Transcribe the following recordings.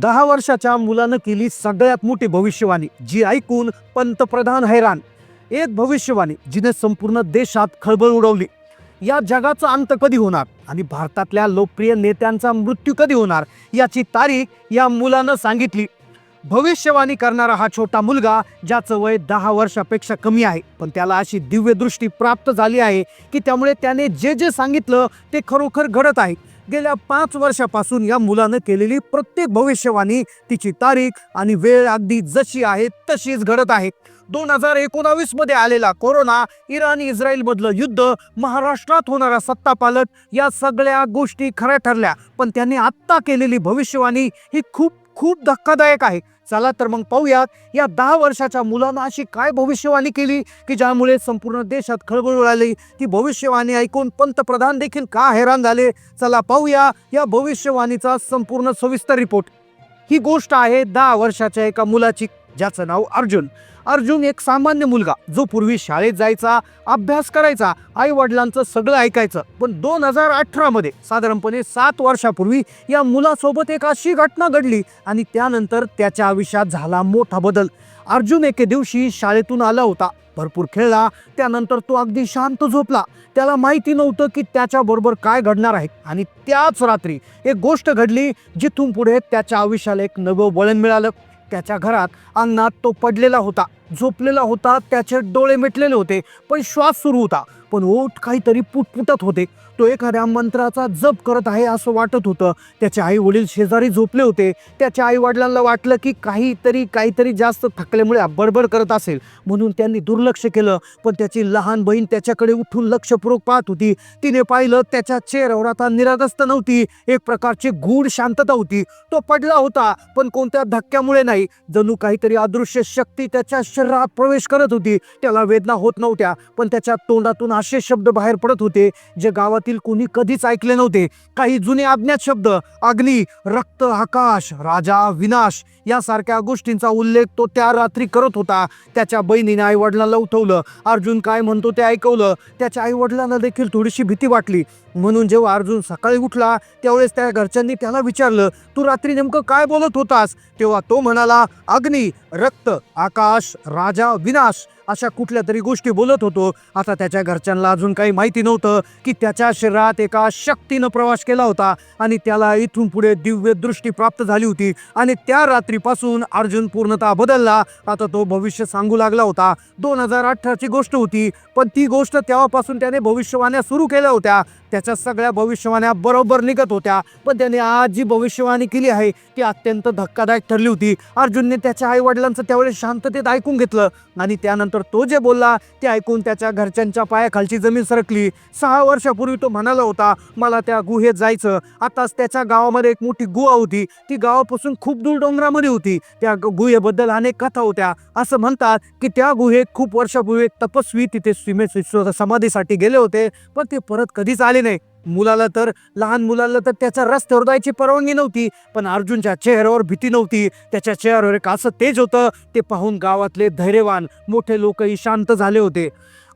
10 वर्षाच्या मुलानं केली सगळ्यात मोठी भविष्यवाणी, जी ऐकून पंतप्रधान हैराण. एक भविष्यवाणी जिने संपूर्ण देशात खळबळ उडवली. या जगाचा अंत कधी होणार आणि भारतातल्या लोकप्रिय नेत्यांचा मृत्यू कधी होणार याची तारीख या मुलानं सांगितली. भविष्यवाणी करणारा हा छोटा मुलगा, ज्याचं वय 10 वर्षापेक्षा कमी आहे, पण त्याला अशी दिव्य दृष्टी प्राप्त झाली आहे की त्यामुळे त्याने जे जे सांगितलं ते खरोखर घडत आहे. गेल्या 5 वर्षापासून या मुलानं केलेली प्रत्येक भविष्यवाणी, तिची तारीख आणि वेळ अगदी जशी आहे तशीच घडत आहे. 2019 मध्ये आलेला कोरोना, इराण इस्रायल मधलं युद्ध, महाराष्ट्रात होणारा सत्तापालट, या सगळ्या गोष्टी खऱ्या ठरल्या. पण त्यांनी आत्ता केलेली भविष्यवाणी ही खूप खूप धक्कादायक आहे. चला तर मग पाहूयात या 10 वर्षाच्या मुलानं अशी काय भविष्यवाणी केली की ज्यामुळे संपूर्ण देशात खळबळ उडाली. ती भविष्यवाणी ऐकून पंतप्रधान देखील का हैराण झाले. चला पाहूया या भविष्यवाणीचा संपूर्ण सविस्तर रिपोर्ट. ही गोष्ट आहे 10 वर्षाच्या एका मुलाची, ज्याचं नाव अर्जुन. अर्जुन एक सामान्य मुलगा, जो पूर्वी शाळेत जायचा, अभ्यास करायचा, आई वडिलांचं सगळं ऐकायचं. पण 2018 मध्ये, साधारणपणे 7 वर्षापूर्वी, या मुलासोबत एक अशी घटना घडली आणि त्यानंतर त्याच्या आयुष्यात झाला मोठा बदल. अर्जुन एके दिवशी शाळेतून आला होता, भरपूर खेळला, त्यानंतर तो अगदी शांत झोपला. त्याला माहिती नव्हतं की त्याच्या बरोबर काय घडणार आहे. आणि त्याच रात्री एक गोष्ट घडली, जिथून पुढे त्याच्या आयुष्याला एक नवं वळण मिळालं. त्याच्या घरात अंगणात तो पडलेला होता, झोपलेला होता. त्याचे डोळे मिटलेले होते, पण श्वास सुरू होता, पण ओठ काहीतरी पुटपुटत होते. तो एखाद्या मंत्राचा जप करत आहे असं वाटत होतं. त्याचे आई वडील शेजारी झोपले होते. त्याच्या आई वडिलांना वाटलं की काहीतरी जास्त थकल्यामुळे बडबड करत असेल, म्हणून त्यांनी दुर्लक्ष केलं. पण त्याची लहान बहीण त्याच्याकडे उठून लक्षपूर्वक पाहत होती. तिने पाहिलं, त्याच्या चेहऱ्यावर आता निरागसता नव्हती, एक प्रकारची गूढ शांतता होती. तो पडला होता, पण कोणत्या धक्क्यामुळे नाही. जणू काहीतरी अदृश्य शक्ती त्याच्या शरीरात प्रवेश करत होती. त्याला वेदना होत नव्हत्या, पण त्याच्या तोंडातून असे शब्द बाहेर पडत होते जे गावातील कोणी कधीच ऐकले नव्हते. काही जुने अज्ञात शब्द, अग्नी, रक्त, आकाश, राजा, विनाश यासारख्या गोष्टींचा उल्लेख तो त्या रात्री करत होता. त्याच्या बहिणीने आई वडिलांना उठवलं. अर्जुन काय म्हणतो ते ऐकवलं. त्याच्या आई वडिलांना देखील थोडीशी भीती वाटली. म्हणून जेव्हा अर्जुन सकाळी उठला, त्यावेळेस त्या घरच्यांनी त्याला विचारलं, तू रात्री नेमकं काय बोलत होतास? तेव्हा तो म्हणाला, अग्नी, रक्त, आकाश, राजा, विनाश अशा कुठल्या तरी गोष्टी बोलत होतो. आता त्याच्या घरच्यांना अजून काही माहिती नव्हतं की त्याच्या शरीरात एका शक्तीनं प्रवास केला होता आणि त्याला इथून पुढे दिव्य दृष्टी प्राप्त झाली होती. आणि त्या रात्रीपासून अर्जुन पूर्णतः बदलला. आता तो भविष्य सांगू लागला होता. 2018 ची गोष्ट होती, पण ती गोष्ट तेव्हापासून त्याने भविष्यवाण्या सुरू केल्या होत्या. त्याच्या सगळ्या भविष्यवाण्या बरोबर निघत होत्या. पण त्याने आज जी भविष्यवाणी केली आहे ती अत्यंत धक्कादायक ठरली होती. अर्जुनने त्याच्या आई वडिलांचं त्यावेळेस शांततेत ऐकून घेतलं आणि त्यानंतर तो जे बोलला ते ऐकून त्याच्या घरच्यांच्या पायाखालची जमीन सरकली. 6 वर्षापूर्वी तो म्हणाला होता, मला त्या गुहेत जायचं. आताच त्याच्या गावामध्ये एक मोठी गुहा होती. ती गावापासून खूप दूर डोंगरामध्ये होती. त्या गुहेबद्दल अनेक कथा होत्या. असं म्हणतात की त्या गुहेत खूप वर्षापूर्वी एक तपस्वी तिथे समाधीसाठी गेले होते, पण ते परत कधीच आले नाही. लहान मुलाला तर त्याच्या रस्त्यावर जायची परवानगी नव्हती, पण अर्जुनच्या चेहऱ्यावर भीती नव्हती. त्याच्या चेहऱ्यावर एक असं तेज होतं. ते पाहून गावातले धैर्यवान मोठे लोकही शांत झाले होते.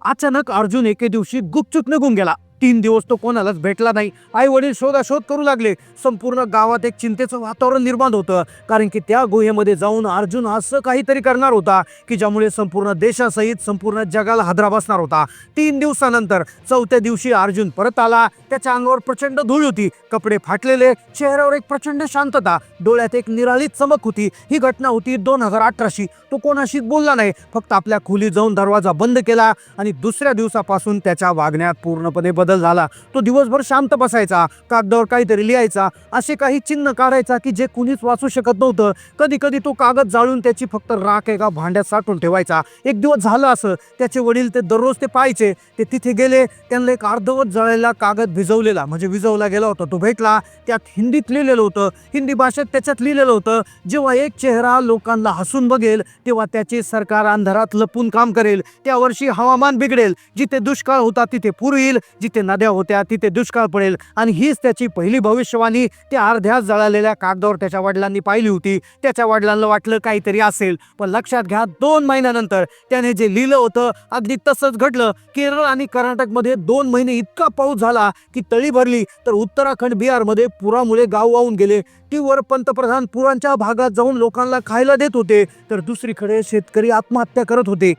अचानक अर्जुन एके दिवशी गुपचूप निघून गेला. 3 दिवस तो कोणालाच भेटला नाही. आई वडील शोधाशोध करू लागले. संपूर्ण गावात एक चिंतेचं वातावरण निर्माण होतं, कारण की त्या गुहेमध्ये जाऊन अर्जुन असं काहीतरी करणार होता की ज्यामुळे संपूर्ण देशासहित संपूर्ण जगाला हादरा बसणार होता. 3 दिवसानंतर 4थ्या दिवशी अर्जुन परत आला. त्याच्या अंगावर प्रचंड धूळ होती, कपडे फाटलेले, चेहऱ्यावर एक प्रचंड शांतता, डोळ्यात एक निराळी चमक होती. ही घटना होती 2018ची. तो कोणाशीच बोलला नाही, फक्त आपल्या खोलीत जाऊन दरवाजा बंद केला आणि दुसऱ्या दिवसापासून त्याच्या वागण्यात पूर्णपणे बदल झाला. तो दिवसभर शांत बसायचा, कागदावर काहीतरी लिहायचा, असे काही चिन्ह काढायचा की जे कुणीच वाचू शकत नव्हतं. कधी कधी तो कागद जाळून त्याची फक्त राख एका भांड्यात साठवून ठेवायचा. एक दिवस झालं असं, त्याचे वडील ते दररोज ते पाहायचे. ते तिथे गेले, त्यांना एक अर्धवट जळलेला कागद भिजवलेला म्हणजे विजवला गेला होता तो भेटला. त्यात हिंदीत लिहिलेलं होतं, हिंदी भाषेत त्याच्यात लिहिलेलं होतं, जेव्हा एक चेहरा लोकांना हसून बघेल तेव्हा त्याचे सरकार अंधारात लपून काम करेल. त्या वर्षी हवामान बिघडेल, जिथे दुष्काळ होता तिथे पूर येईल, जिथे जिथे नद्या होत्या तिथे दुष्काळ पडेल, आणि हीच त्याची पहिली भविष्यवाणी त्या अर्ध्या जळालेल्या कागदावर त्याच्या वडिलांनी पाहिली होती. त्याच्या वडिलांना वाटलं काहीतरी असेल, पण लक्षात घ्या 2 महिन्यानंतर त्याने जे लिहिलं होतं अगदी तसंच घडलं. केरळ आणि कर्नाटकमध्ये 2 महिने इतका पाऊस झाला की तळी भरली, तर उत्तराखंड बिहारमध्ये पुरामुळे गाव वाहून गेले. टीव्हीवर पंतप्रधान पुरांच्या भागात जाऊन लोकांना खायला देत होते, तर दुसरीकडे शेतकरी आत्महत्या करत होते.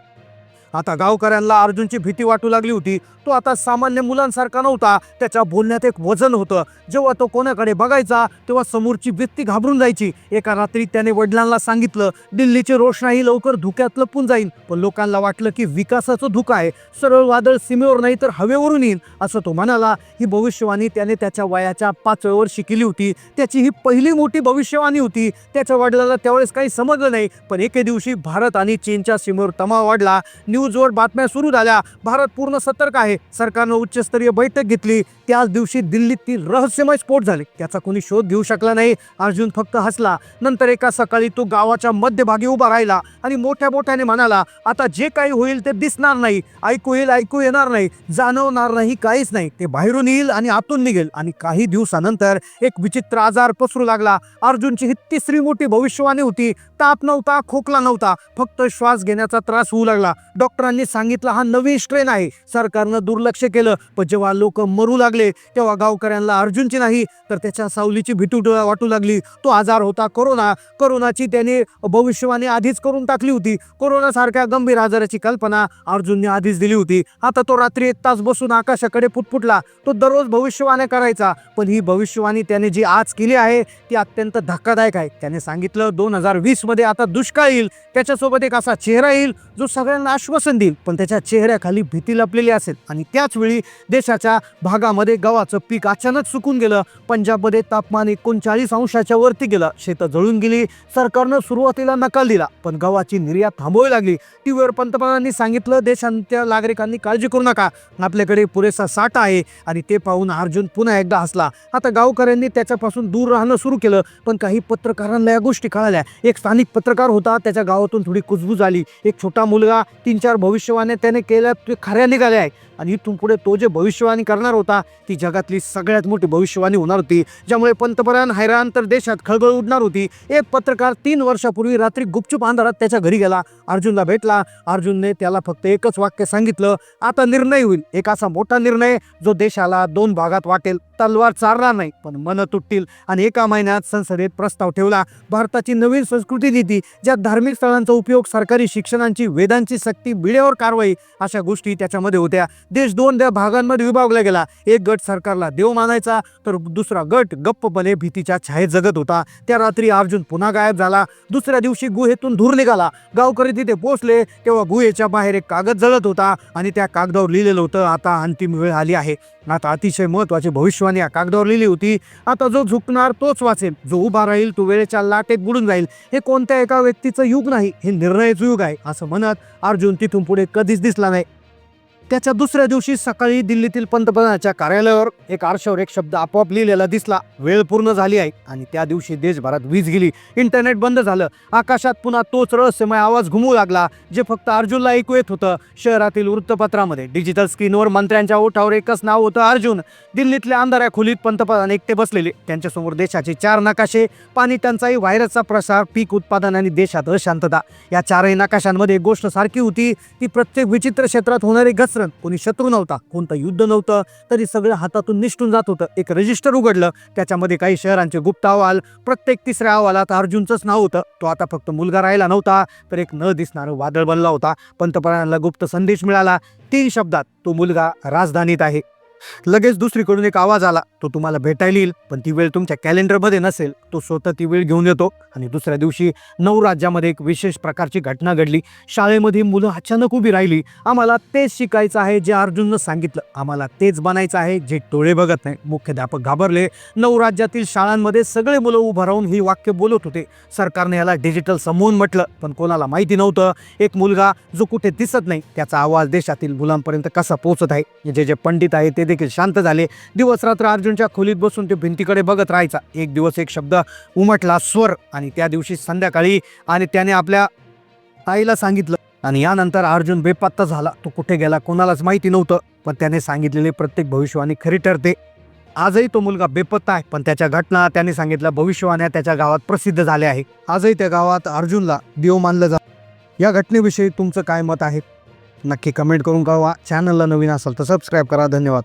आता गावकऱ्यांना अर्जुनची भीती वाटू लागली होती. तो आता सामान्य मुलांसारखा नव्हता. त्याच्या बोलण्यात एक वजन होतं. जेव्हा तो कोणाकडे बघायचा तेव्हा समोरची व्यक्ती घाबरून जायची. एका रात्री त्याने वडिलांना सांगितलं, दिल्लीची रोषणाई लवकर धुक्यात लपून जाईल. पण लोकांना वाटलं की विकासाचं धुकं आहे, सरळ वादळ सीमेवर नाही तर हवेवरून येईल, असं तो म्हणाला. ही भविष्यवाणी त्याने त्याच्या वयाच्या 5व्या वर्षी केली होती. त्याची ही पहिली मोठी भविष्यवाणी होती. त्याच्या वडिलांना त्यावेळेस काही समजलं नाही, पण एके दिवशी भारत आणि चीनच्या सीमेवर तणाव वाढला. न्यूजवर बातम्या सुरू झाल्या, भारत पूर्ण सतर्क आहे. सरकारनं उच्चस्तरीय बैठक घेतली. त्याच दिवशी दिल्लीत ती रहस्यमय स्फोट झाले. त्याचा कोणी शोध घेऊ शकला नाही. अर्जुन फक्त हसला. नंतर एका सकाळी तो गावाच्या मध्यभागी उभा राहिला आणि मोठ्या मोठ्याने म्हणाला, आता जे काही होईल ते दिसणार नाही, ऐकू येईल ऐकू येणार नाही, जाणवणार नाही, काहीच नाही. ते बाहेरून येईल आणि आतून निघेल. आणि काही दिवसानंतर एक विचित्र आजार पसरू लागला. अर्जुनची ही तिसरी मोठी भविष्यवाणी होती. ताप नव्हता, खोकला नव्हता, फक्त श्वास घेण्याचा त्रास होऊ लागला. डॉक्टरांनी सांगितलं हा नवीन स्ट्रेन आहे. सरकारनं दुर्लक्ष केलं. पण जेव्हा लोक मरू लागले तेव्हा गावकऱ्यांना अर्जुनची नाही तर त्याच्या सावलीची भीती वाटू लागली. तो आजार होता कोरोना. कोरोनाची त्याने भविष्यवाणी आधीच करून टाकली होती. कोरोनासारख्या गंभीर आजाराची कल्पना अर्जुनने आधीच दिली होती. आता तो रात्री 1 तास बसून आकाशाकडे पुटपुटला. तो दररोज भविष्यवाणी करायचा, पण ही भविष्यवाणी त्याने जी आज केली आहे ती अत्यंत धक्कादायक आहे. त्याने सांगितलं 2020 मध्ये आता दुष्काळ येईल. त्याच्यासोबत एक असा चेहरा येईल जो सगळ्यांना आश्वासन देईल, पण त्याच्या चेहऱ्याखाली भीती लपलेली असेल. आणि त्याच वेळी देशाच्या भागामध्ये गव्हाचं पीक अचानक सुकून गेलं. पंजाबमध्ये तापमान 39 अंशाच्या वरती गेलं. शेतं जळून गेली. सरकारनं सुरुवातीला नकार दिला, पण गव्हाची निर्यात थांबवावी लागली. टीव्हीवर पंतप्रधानांनी सांगितलं, देशांच्या नागरिकांनी काळजी करू नका, आपल्याकडे पुरेसा साठा आहे. आणि ते पाहून अर्जुन पुन्हा एकदा हसला. आता गावकऱ्यांनी त्याच्यापासून दूर राहणं सुरू केलं, पण काही पत्रकारांना या गोष्टी कळाल्या. एक स्थानिक पत्रकार होता, त्याच्या गावातून थोडी कुजबूज आली. एक छोटा मुलगा 3-4 भविष्यवाण्या त्याने केल्या ते खऱ्या निघाल्या आहे. आणि इथून पुढे तो जे भविष्यवाणी करणार होता ती जगातली सगळ्यात मोठी भविष्यवाणी होणार होती, ज्यामुळे पंतप्रधान हैराण तर देशात खळबळ उडणार होती. एक पत्रकार 3 वर्षापूर्वी रात्री गुपचूप अंधारात त्याच्या घरी गेला. अर्जुनला भेटला. अर्जुनने त्याला फक्त एकच वाक्य सांगितलं, आता निर्णय होईल. एक असा मोठा निर्णय जो देशाला 2 भागात वाटेल. तलवार चालणार नाही, पण मन तुटतील. आणि एका महिन्यात संसदेत प्रस्ताव ठेवला. भारताची नवीन संस्कृती नीती, ज्यात धार्मिक स्थळांचा उपयोग, सरकारी शिक्षणांची, वेदांची सक्ती, बिड्यावर कारवाई अशा गोष्टी त्याच्यामध्ये होत्या. देश 2 भागांमध्ये विभागला गेला. एक गट सरकारला देव मानायचा, तर दुसरा गट गप्पपणे भीतीच्या छायेत जगत होता. त्या रात्री अर्जुन पुन्हा गायब झाला. दुसऱ्या दिवशी गुहेतून धूर निघाला. गावकरी तिथे पोहोचले तेव्हा गुहेच्या बाहेर एक कागद जळत होता आणि त्या कागदावर लिहिलेलं होतं, आता अंतिम वेळ आली आहे. आता अतिशय महत्त्वाची भविष्यवाणी या कागदावर लिहिली होती. आता जो झुकणार तोच वाचेल, जो उभा राहील तो वेळेच्या लाटेत बुडून जाईल. हे कोणत्या एका व्यक्तीचं युग नाही, हे निर्णयाचं युग आहे, असं म्हणत अर्जुन तिथून पुढे कधीच दिसला नाही. त्याच्या दुसऱ्या दिवशी सकाळी दिल्लीतील पंतप्रधानाच्या कार्यालयावर एक आरशावर एक शब्द आपोआप लिहिलेला दिसला, वेळ पूर्ण झाली आहे. आणि त्या दिवशी देशभरात वीज गेली, इंटरनेट बंद झालं. आकाशात पुन्हा तोच रहस्यमय आवाज घुमू लागला, जे फक्त अर्जुनला ऐकू येत होतं. शहरातील वृत्तपत्रामध्ये डिजिटल स्क्रीनवर मंत्र्यांच्या ओठावर एकच नाव होतं, अर्जुन. दिल्लीतल्या अंधाऱ्या खोलीत पंतप्रधान एकटे बसलेले. त्यांच्यासमोर देशाचे 4 नकाशे, पाणी टंचाई, व्हायरसचा प्रसार, पीक उत्पादन आणि देशात अशांतता. या 4ही नकाशांमध्ये एक गोष्ट सारखी होती, ती प्रत्येक विचित्र क्षेत्रात होणारी घसरण. कोणी शत्रू नव्हता, कोणतं युद्ध नव्हतं, तरी सगळं हातातून निसटून जात होतं. एक रजिस्टर उघडलं, त्याच्यामध्ये काही शहरांचे गुप्त अहवाल. प्रत्येक 3ऱ्या अहवालात अर्जुनचंच नाव होतं. तो आता फक्त मुलगा राहिला नव्हता, तर एक न दिसणारं वादळ बनला होता. पंतप्रधानाला गुप्त संदेश मिळाला, 3 शब्दात, तो मुलगा राजधानीत आहे. लगेच दुसरीकडून एक आवाज आला, तो तुम्हाला भेटायला येईल, पण ती वेळ तुमच्या कॅलेंडरमध्ये नसेल. तो स्वतः ती वेळ घेऊन येतो. आणि दुसऱ्या दिवशी 9 राज्यामध्ये एक विशेष प्रकारची घटना घडली. शाळेमध्ये मुलं अचानक उभी राहिली. आम्हाला तेच शिकायचं आहे जे अर्जुननं सांगितलं, आम्हाला तेच बनायचं आहे जे डोळे बघत नाही. मुख्याध्यापक घाबरले. 9 राज्यातील शाळांमध्ये सगळे मुलं उभं राहून ही वाक्य बोलत होते. सरकारने याला डिजिटल समूह म्हटलं, पण कोणाला माहिती नव्हतं एक मुलगा जो कुठे दिसत नाही त्याचा आवाज देशातील मुलांपर्यंत कसा पोहोचत आहे. जे पंडित आहे ते देखील शांत झाले. दिवस रात्र अर्जुनच्या खोलीत बसून ते भिंतीकडे बघत राहायचा. एक दिवस एक शब्द उमटला, स्वर. आणि त्या दिवशी संध्याकाळी आणि त्याने आपल्या आईला सांगितलं. आणि यानंतर अर्जुन बेपत्ता झाला. तो कुठे गेला कोणालाच माहिती नव्हतं. पण त्याने सांगितलेली प्रत्येक भविष्यवाणी खरी ठरते. आजही तो मुलगा बेपत्ता आहे, पण त्याच्या घटना, त्याने सांगितल्या भविष्यवाण्या त्याच्या गावात प्रसिद्ध झाल्या आहे. आजही त्या गावात अर्जुनला देव मानलं जातं. या घटनेविषयी तुमचं काय मत आहे नक्की कमेंट करून कळवा. चॅनलला नवीन असाल तर सबस्क्राईब करा. धन्यवाद.